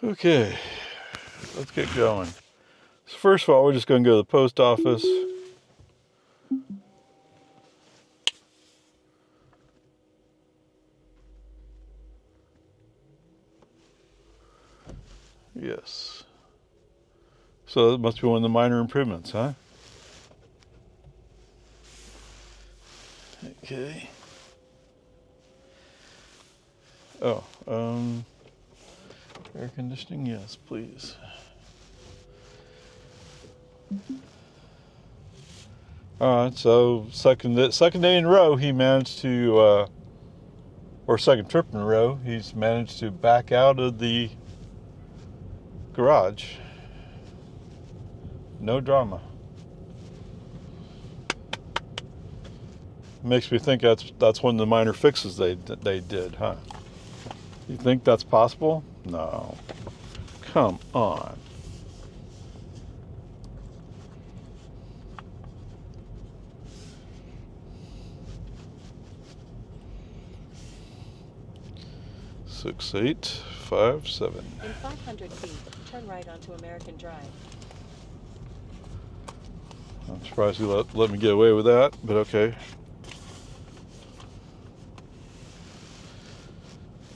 Okay, let's get going. So first of all, we're just going to go to the post office. Yes. So that must be one of the minor improvements, huh? Okay. Oh, air conditioning, yes, please. All right, so second day in a row, he managed to, or second trip in a row, he's managed to back out of the garage. No drama. Makes me think that's one of the minor fixes they did, huh? You think that's possible? No. Come on. Six, 8, 5, 7. In 500 feet, turn right onto American Drive. I'm surprised he let me get away with that, but okay.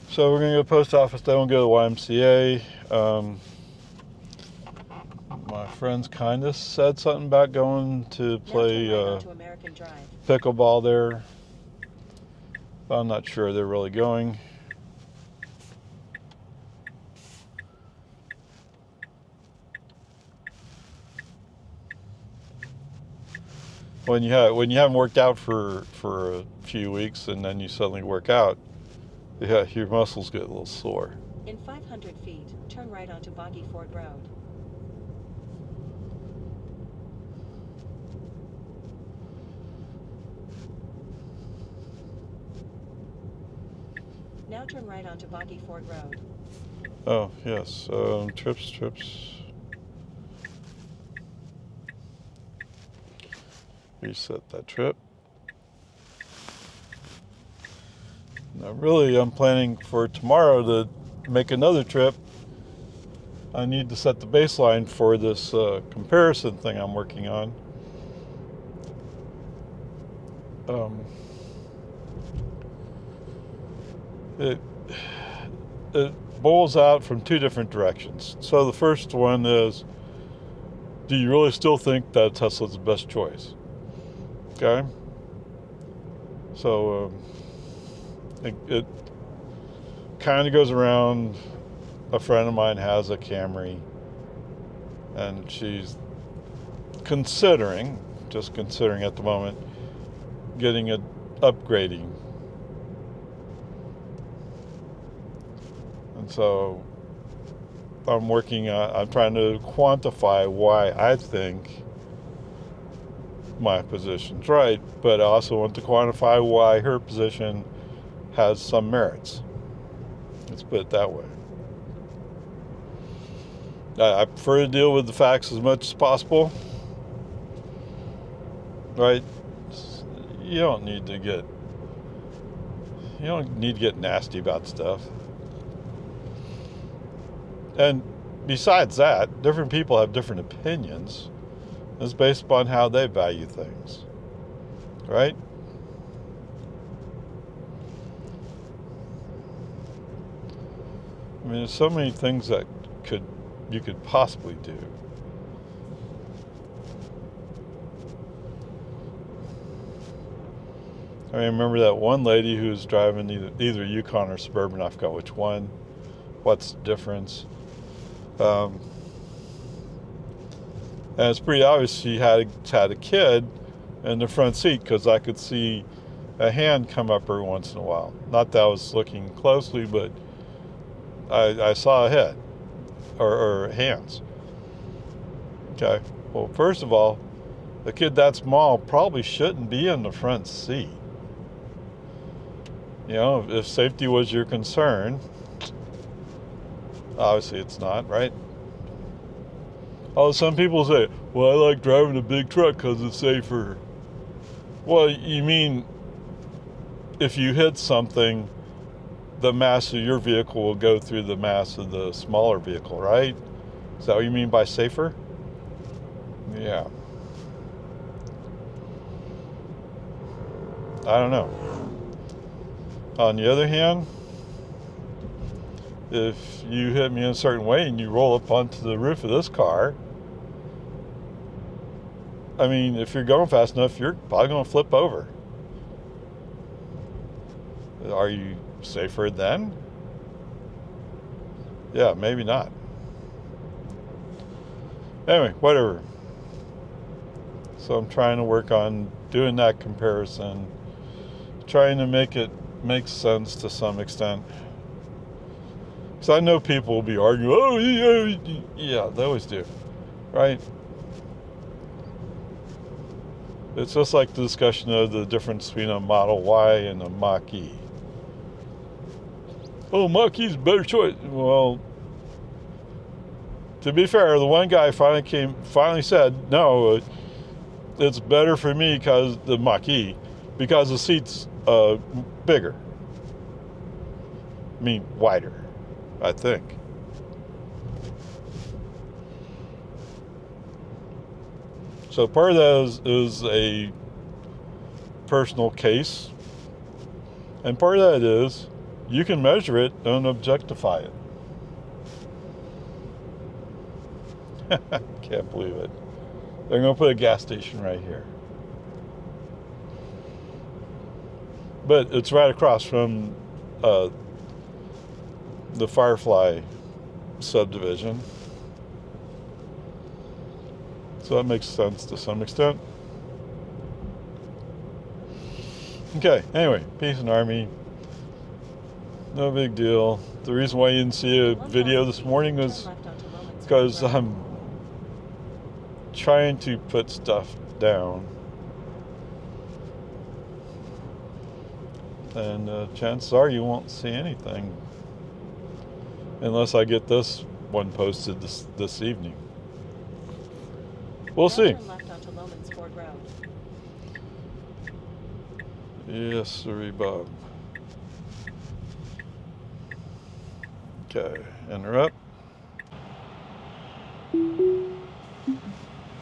So we're going to go to the post office, then we'll go to the YMCA. My friends kind of said something about going to play pickleball there. But I'm not sure they're really going. When you haven't worked out for a few weeks and then you suddenly work out, yeah, your muscles get a little sore. In 500 feet, turn right onto Boggy Ford Road. Now turn right onto Boggy Ford Road. Oh, yes. Trips. Reset that trip. Now, really, I'm planning for tomorrow to make another trip. I need to set the baseline for this comparison thing I'm working on. It boils out from two different directions. So the first one is, do you really still think that Tesla's the best choice? Okay. So it kind of goes around. A friend of mine has a Camry, and she's just considering at the moment, getting it upgrading. And so I'm trying to quantify why I think my position's right, but I also want to quantify why her position has some merits. Let's put it that way. I prefer to deal with the facts as much as possible, right? You don't need to get nasty about stuff. And besides that, different people have different opinions. It's based upon how they value things, right? I mean, there's so many things that you could possibly do. I remember that one lady who was driving either Yukon or Suburban. I forgot which one. What's the difference? And it's pretty obvious she had a kid in the front seat, because I could see a hand come up every once in a while. Not that I was looking closely, but I saw a head or hands. Okay. Well, first of all, a kid that small probably shouldn't be in the front seat. You know, if safety was your concern, obviously it's not, right? Oh, some people say, well, I like driving a big truck because it's safer. Well, you mean if you hit something, the mass of your vehicle will go through the mass of the smaller vehicle, right? Is that what you mean by safer? Yeah. I don't know. On the other hand, if you hit me in a certain way and you roll up onto the roof of this car, I mean, if you're going fast enough, you're probably going to flip over. Are you safer then? Yeah, maybe not. Anyway, whatever. So I'm trying to work on doing that comparison, trying to make it make sense to some extent. Because I know people will be arguing, oh, yeah, they always do, right? It's just like the discussion of the difference between a Model Y and a Mach-E. Oh, Mach-E's a better choice. Well, to be fair, the one guy finally said, no, it's better for me because the Mach-E, because the seat's bigger. I mean, wider, I think. So part of that is a personal case, and part of that is you can measure it and objectify it. Can't believe it. They're going to put a gas station right here. But it's right across from the Firefly subdivision. So that makes sense to some extent. Okay, anyway, peace and army. No big deal. The reason why you didn't see a video this morning was because I'm trying to put stuff down. And chances are you won't see anything unless I get this one posted this evening. We'll see. Turn left onto Loman's Ford Road. Yes, sirree, Bob. Okay, interrupt.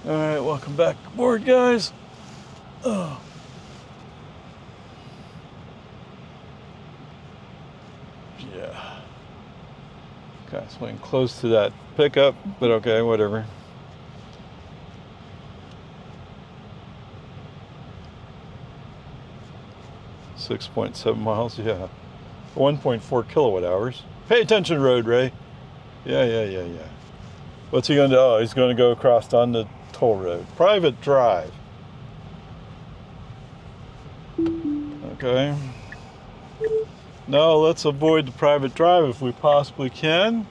Alright, welcome back aboard, guys. Oh. Yeah. Okay, swing close to that pickup, but okay, whatever. .7 miles, yeah. 1.4 kilowatt hours. Pay attention, road, Ray. Yeah. What's he going to do? Oh, he's going to go across on the toll road. Private drive. Okay. No, let's avoid the private drive if we possibly can.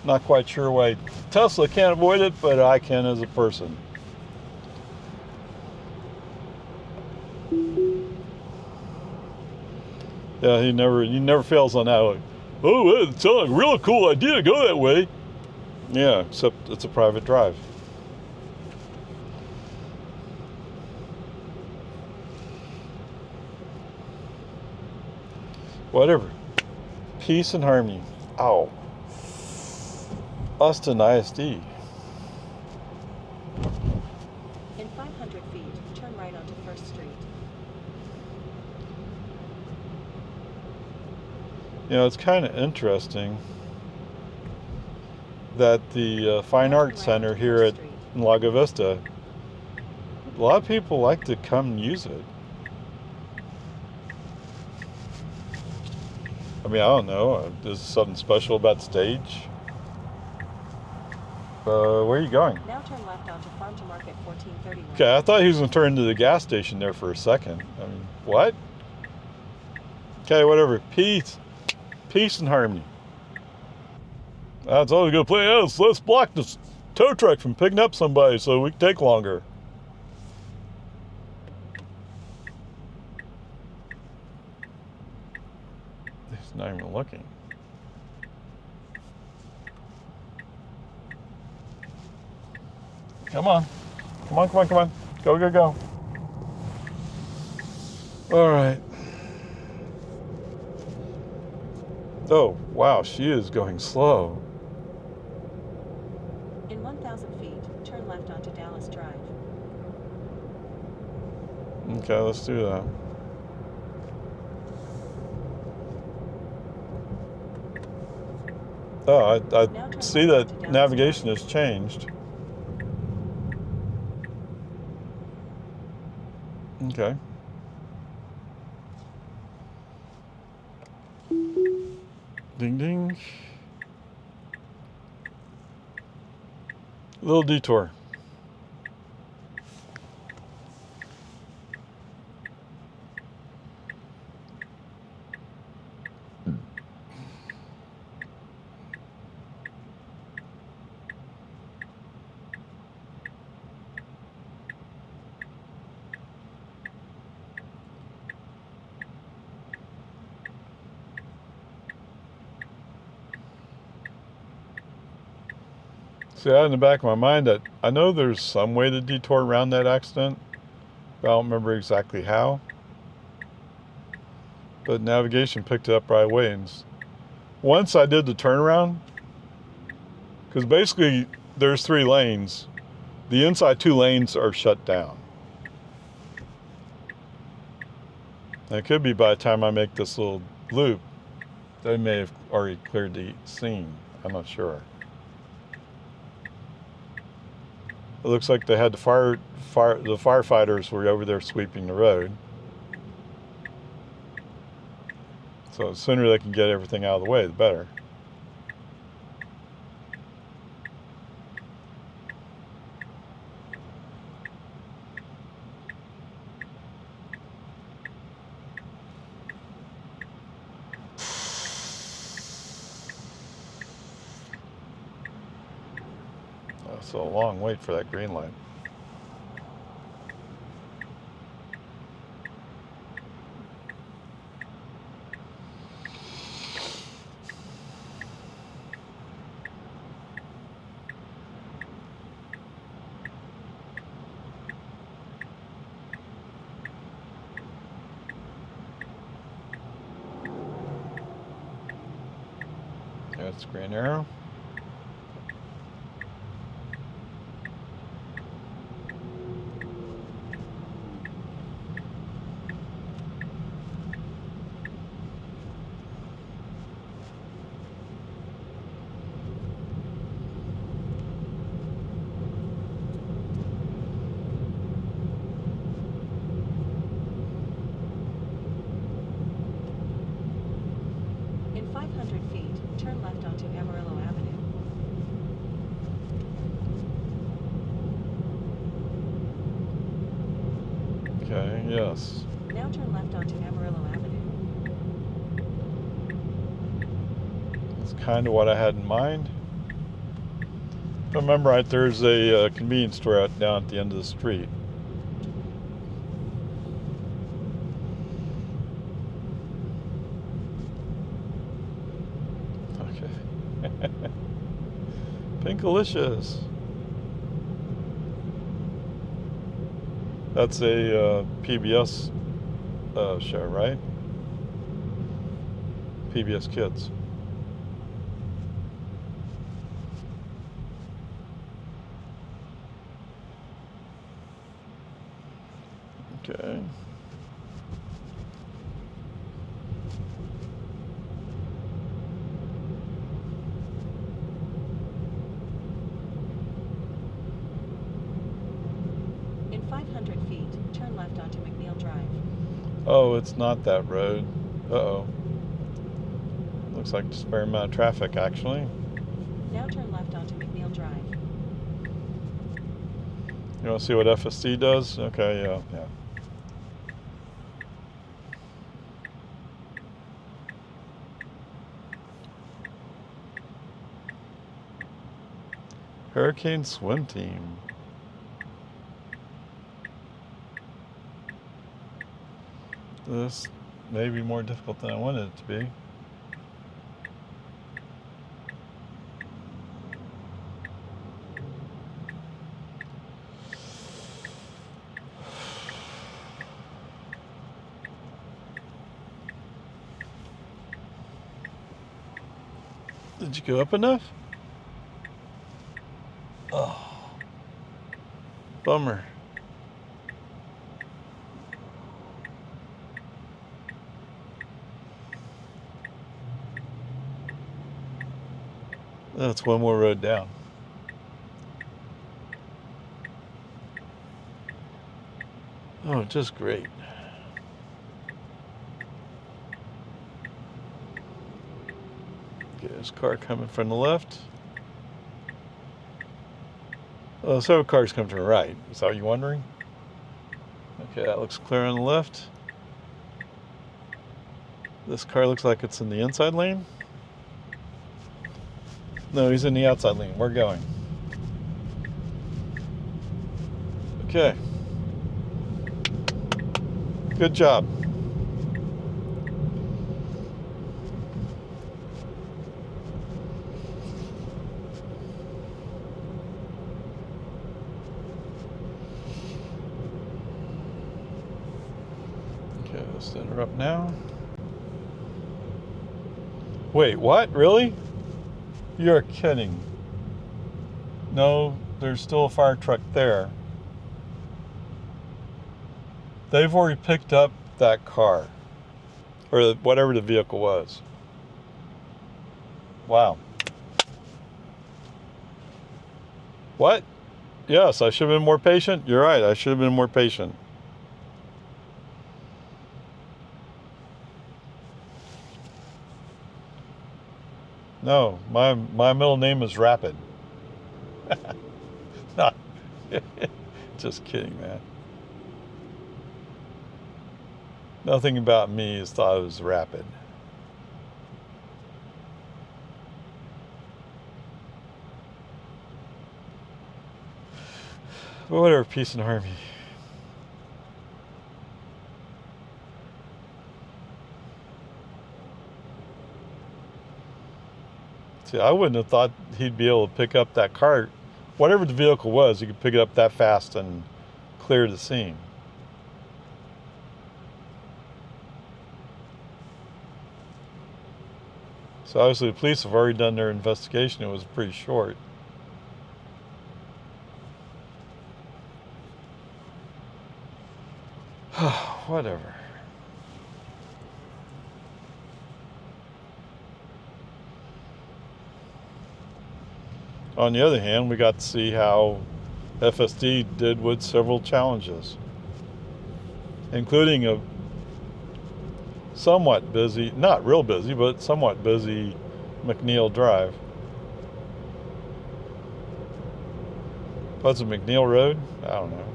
Not quite sure why Tesla can't avoid it, but I can as a person. Yeah, he never fails on that. Like, oh, it sounds like a real cool idea to go that way. Yeah, except it's a private drive. Whatever. Peace and harmony. Ow. Austin ISD. In 500 feet, turn right onto First Street. You know, it's kind of interesting that the Fine Arts Center here at Lago Vista, a lot of people like to come use it. I mean, I don't know. Is something special about the stage? Where are you going? Now turn left onto Farm to Market 1431. Okay, I thought he was going to turn to the gas station there for a second. I mean, what? Okay, whatever. Peace and harmony. That's always going to play out. Let's block this tow truck from picking up somebody so we can take longer. He's not even looking. Come on. Go. All right. Oh, wow, she is going slow. In 1,000 feet, turn left onto Dallas Drive. Okay, let's do that. Oh, I see that navigation has changed. Okay. Ding ding. Little detour. See, I had in the back of my mind that I know there's some way to detour around that accident, but I don't remember exactly how. But navigation picked it up right away. And once I did the turnaround, because basically there's 3 lanes. The inside 2 lanes are shut down. And it could be by the time I make this little loop, they may have already cleared the scene. I'm not sure. It looks like they had the firefighters were over there sweeping the road. So the sooner they can get everything out of the way, the better. That's a long wait for that green light. That's green arrow. In 500 feet, turn left onto Amarillo Avenue. Okay, yes. Now turn left onto Amarillo Avenue. That's kind of what I had in mind. If I remember right, there's a convenience store down at the end of the street. Okay. Pinkalicious. That's a PBS show, right? PBS Kids. Okay. In 500 feet, turn left onto McNeil Drive. Oh, it's not that road. Uh-oh. Looks like just a fair amount of traffic, actually. Now turn left onto McNeil Drive. You want to see what FSD does? Okay, yeah. Hurricane swim team. This may be more difficult than I wanted it to be. Did you go up enough? Oh, bummer. That's one more road down. Oh, just great. Okay, there's a car coming from the left. Oh, several cars come from the right. Is that what you're wondering? Okay, that looks clear on the left. This car looks like it's in the inside lane. No, he's in the outside lane. We're going. Okay. Good job. Okay, let's interrupt now. Wait, what? Really? You're kidding. No, there's still a fire truck there. They've already picked up that car. Or whatever the vehicle was. Wow. What? Yes, I should have been more patient. You're right, I should have been more patient. No, my middle name is Rapid. Not, just kidding, man. Nothing about me is thought it was Rapid. But whatever, peace and harmony. See, I wouldn't have thought he'd be able to pick up that car. Whatever the vehicle was, he could pick it up that fast and clear the scene. So obviously the police have already done their investigation. It was pretty short. Whatever. On the other hand, we got to see how FSD did with several challenges, including a somewhat busy, not real busy, but somewhat busy McNeil Drive. Was it McNeil Road? I don't know.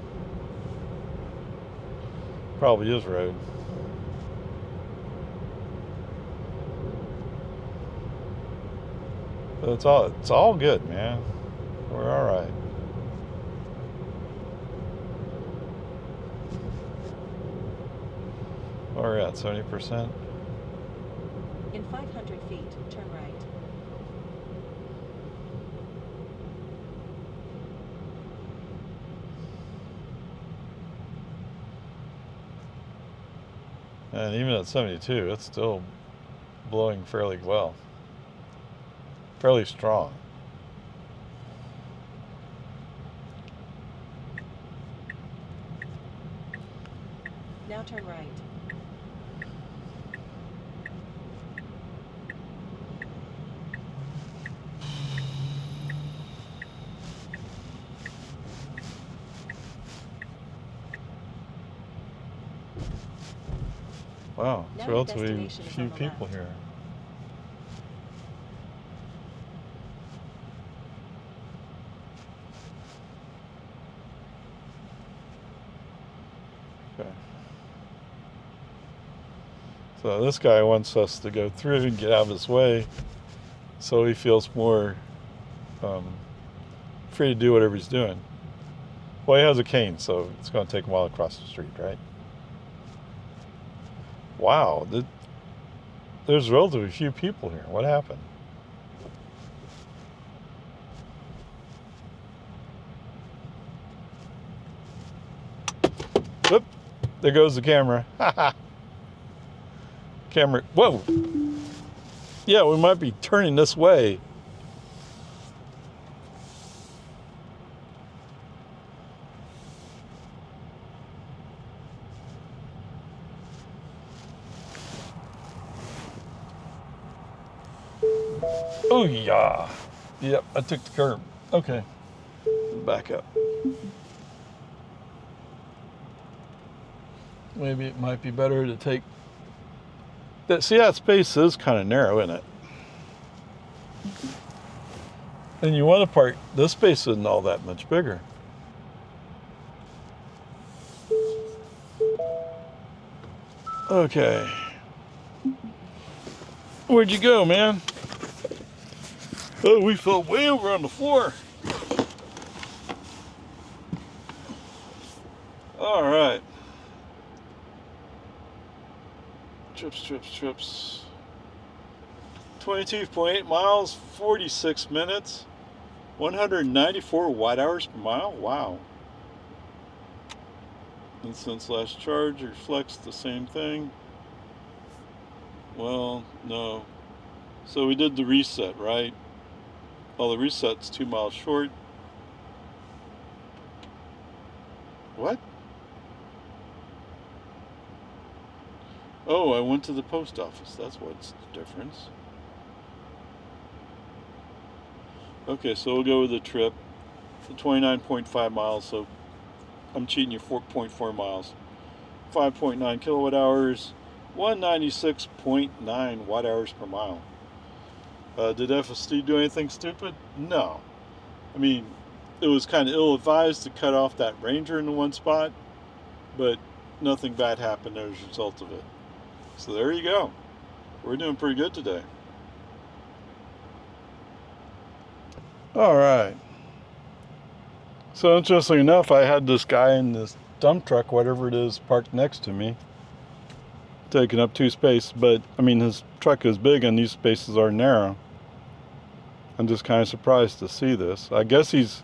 Probably is road. But it's all good, man. We're all right. We're at 70%. In 500 feet, turn right. And even at 72, it's still blowing fairly well. Fairly strong. Now turn right. Wow, it's Now your relatively destination is few on the people left. here. Okay. So this guy wants us to go through and get out of his way so he feels more free to do whatever he's doing. Well, he has a cane, so it's going to take him a while to cross the street, right? Wow, there's relatively few people here. What happened? Whoop, there goes the camera. Camera, whoa. Yeah, we might be turning this way. Oh yeah. Yep, I took the curb. Okay. Back up. Maybe it might be better to take that. See, that space is kind of narrow, isn't it? And you want to park, this space isn't all that much bigger. Okay. Where'd you go, man? Oh, we fell way over on the floor. All right. Trips. 22.8 miles, 46 minutes, 194 watt hours per mile. Wow. And since last charge reflects the same thing. Well, no. So we did the reset, right? Well, the reset's 2 miles short. What? Oh, I went to the post office. That's what's the difference. Okay, so we'll go with the trip. The 29.5 miles, so I'm cheating you 4.4 miles. 5.9 kilowatt hours, 196.9 watt hours per mile. Did FSD do anything stupid? No. I mean, it was kind of ill-advised to cut off that Ranger in the one spot, but nothing bad happened as a result of it. So there you go. We're doing pretty good today. All right. So interestingly enough, I had this guy in this dump truck, whatever it is, parked next to me, taking up 2 spaces. But I mean, his truck is big and these spaces are narrow. I'm just kind of surprised to see this. I guess he's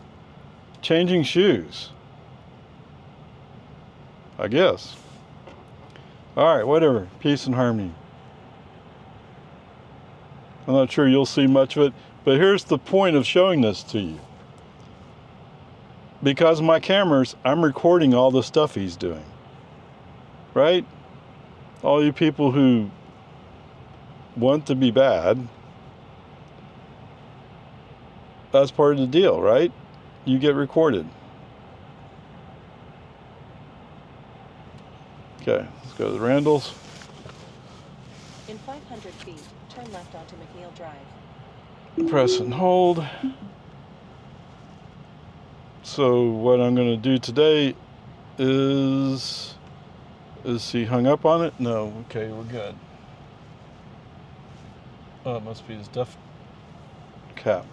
changing shoes. I guess. All right, whatever. Peace and harmony. I'm not sure you'll see much of it, but here's the point of showing this to you. Because of my cameras, I'm recording all the stuff he's doing. Right? All you people who want to be bad, that's part of the deal, right? You get recorded. Okay, let's go to the Randalls. In 500 feet, turn left onto McNeil Drive. Press and hold. So what I'm going to do today is he hung up on it? No. Okay, we're good. Oh, it must be his def cap.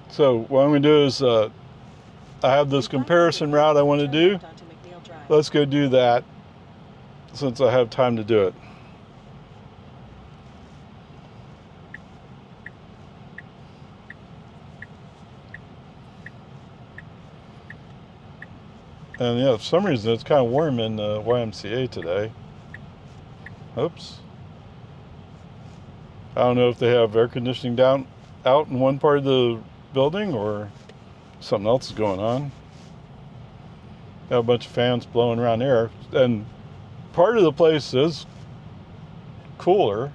So what I'm going to do is I have this comparison route I want to do. Let's go do that since I have time to do it. And yeah, for some reason it's kind of warm in the YMCA today. Oops. I don't know if they have air conditioning out in one part of the building or something else is going on. Got a bunch of fans blowing around air, and part of the place is cooler.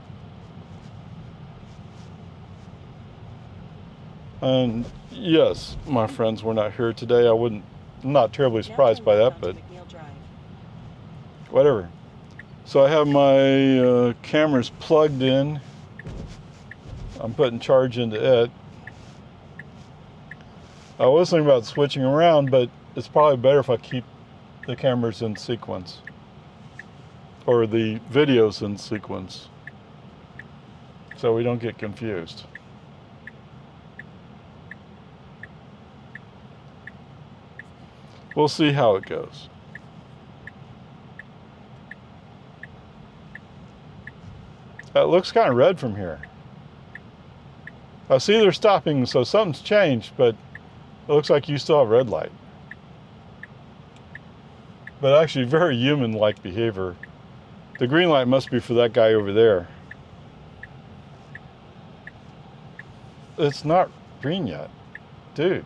And yes, my friends were not here today. I'm not terribly surprised by that, but whatever. So I have my cameras plugged in. I'm putting charge into it. I was thinking about switching around, but it's probably better if I keep the cameras in sequence, or the videos in sequence, so we don't get confused. We'll see how it goes. It looks kind of red from here. I see they're stopping, so something's changed, but it looks like you still have red light. But actually very human-like behavior. The green light must be for that guy over there. It's not green yet. Dude.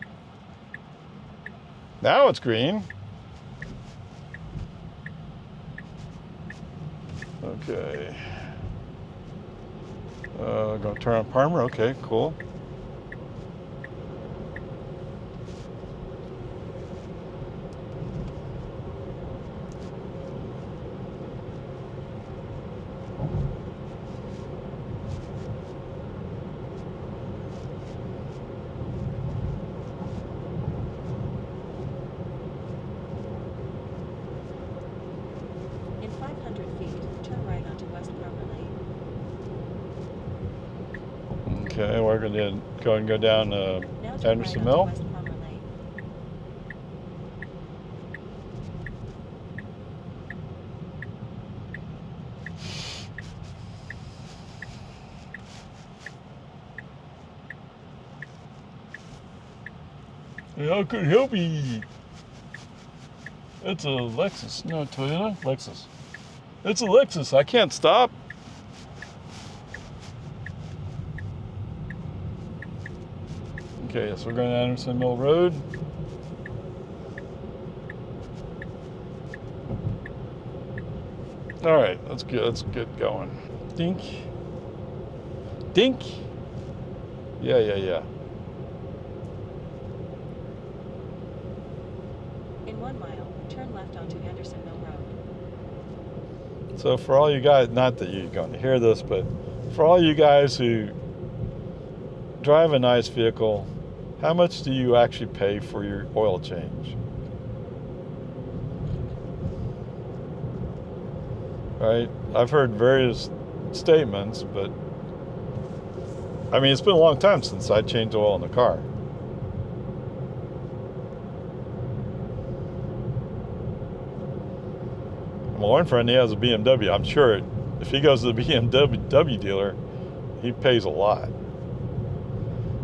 Now it's green. Okay. Gonna turn on Parmer. Okay, cool. In 500 feet, turn right onto West Parmer Lane. Okay, we're gonna go down Now turn Anderson right Mill. onto West Parmer Lane. How could help me? It's a Lexus, no Toyota. Lexus. It's a Lexus. I can't stop. Okay, so we're going to Anderson Mill Road. All right, let's get going. Dink. Dink. Yeah. In 1 mile, turn left onto Anderson Mill Road. So for all you guys, not that you're going to hear this, but for all you guys who drive a nice vehicle, how much do you actually pay for your oil change? Right? I've heard various statements, but I mean, it's been a long time since I changed oil in the car. My one friend, he has a BMW. I'm sure if he goes to the BMW dealer, he pays a lot.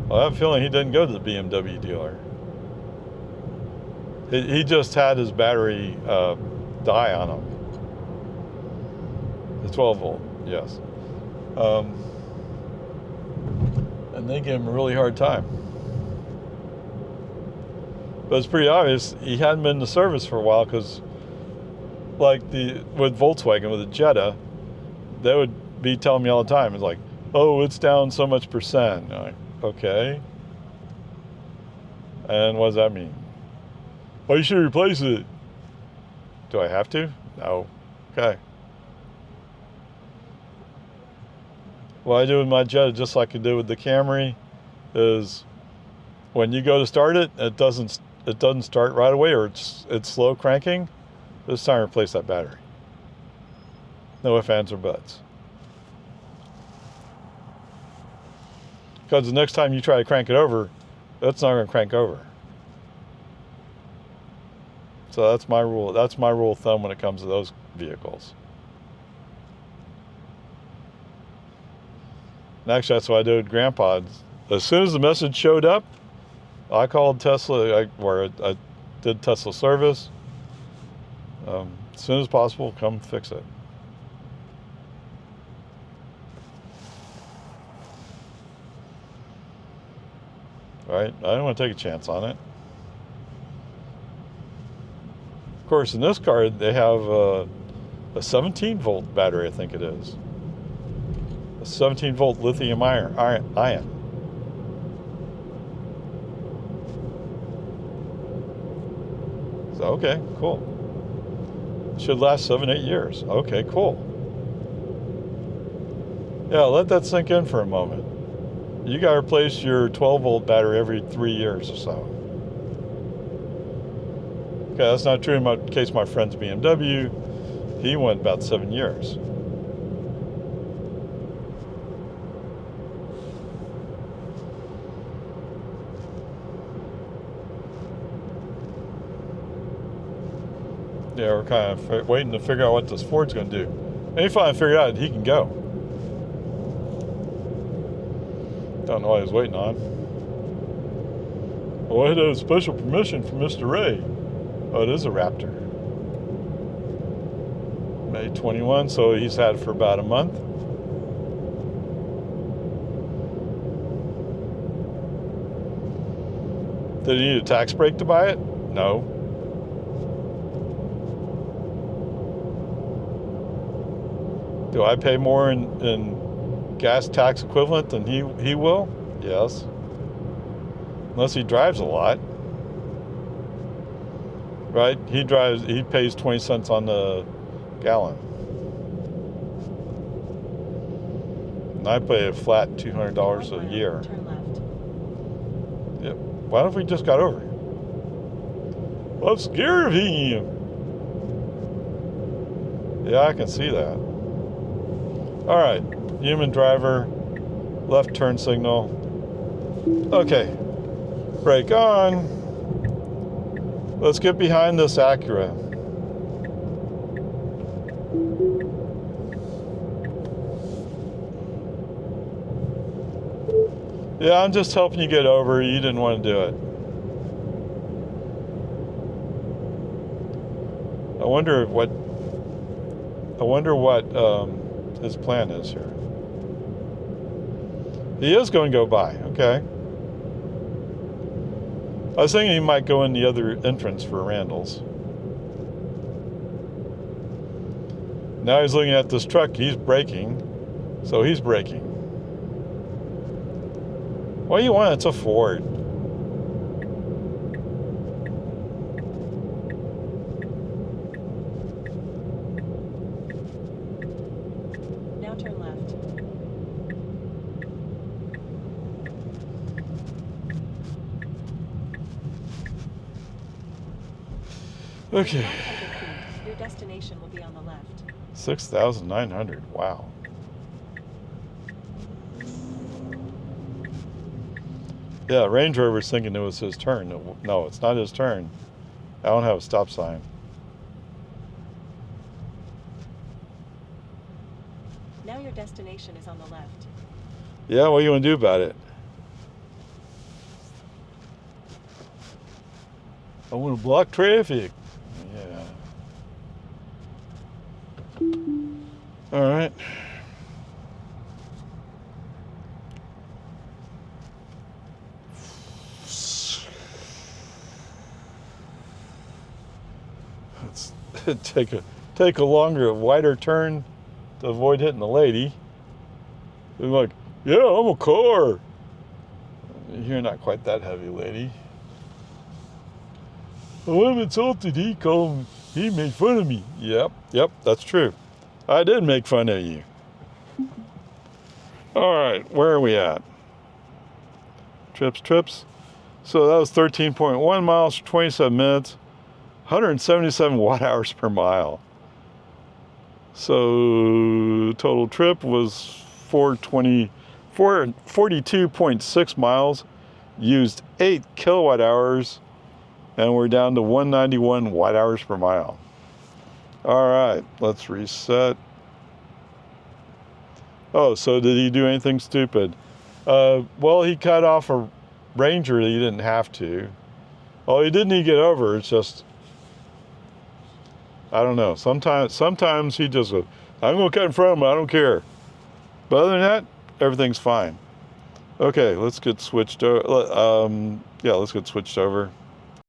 Well, I have a feeling he didn't go to the BMW dealer. He just had his battery die on him. The 12 volt, yes. And they gave him a really hard time. But it's pretty obvious he hadn't been to service for a while, because like with Volkswagen, with the Jetta, they would be telling me all the time, it's like, oh, it's down so much percent. And I'm like, okay. And what does that mean? Well, you should replace it. Do I have to? No. Okay. What I do with my Jetta, just like I do with the Camry, is when you go to start it, it doesn't start right away, or it's slow cranking. It's time to replace that battery. No ifs, ands, or buts. Because the next time you try to crank it over, it's not going to crank over. So that's my rule. That's my rule of thumb when it comes to those vehicles. And actually, that's what I did with Grandpa. As soon as the message showed up, I called Tesla, where I did Tesla service. As soon as possible, come fix it. Right? I don't want to take a chance on it. Of course, in this car, they have a 17 volt battery, I think it is. A 17 volt lithium ion. So, okay, cool. Should last 7-8 years. Okay, cool. Yeah, let that sink in for a moment. You got to replace your 12 volt battery every 3 years or so. Okay, that's not true in my case. My friend's BMW, he went about 7 years. Yeah, we're kind of waiting to figure out what this Ford's going to do. And he finally figured out he can go. Don't know what he was waiting on. Well, I had a special permission from Mr. Ray. Oh, it is a Raptor. May 21, so he's had it for about a month. Did he need a tax break to buy it? No. Do I pay more in gas tax equivalent than he will? Yes. Unless he drives a lot. Right? He pays 20 cents on the gallon. And I pay a flat $200 a year. Turn left. Yep. Why don't we just got over here? Well, I'm scared of him. Yeah, I can see that. All right, human driver, left turn signal. Okay, brake on. Let's get behind this Acura. Yeah, I'm just helping you get over. You didn't want to do it. I wonder what his plan is here. He is going to go by. Okay. I was thinking he might go in the other entrance for Randalls. Now he's looking at this truck. He's braking, so he's braking. What do you want? It's a Ford. Now turn left. Okay. 500 feet, your destination will be on the left. 6,900. Wow. Yeah, Range Rover's thinking it was his turn. No, it's not his turn. I don't have a stop sign. Now your destination is on the left. Yeah, what do you want to do about it? I want to block traffic. Yeah. All right. Let's take a longer, wider turn to avoid hitting the lady. They're like, yeah, I'm a car. You're not quite that heavy, lady. Oh, I'm insulted. He made fun of me. Yep, that's true. I did make fun of you. All right, where are we at? Trips. So that was 13.1 miles for 27 minutes, 177 watt hours per mile. So total trip was 42.6 miles, used 8 kilowatt hours, and we're down to 191 watt hours per mile. All right, let's reset. Oh, so did he do anything stupid? Well, he cut off a Ranger that he didn't have to. Oh, he didn't need to get over. It's just, I don't know. Sometimes he just goes, I'm going to cut in front of him. I don't care. But other than that, everything's fine. Okay, let's get switched over. Let's get switched over.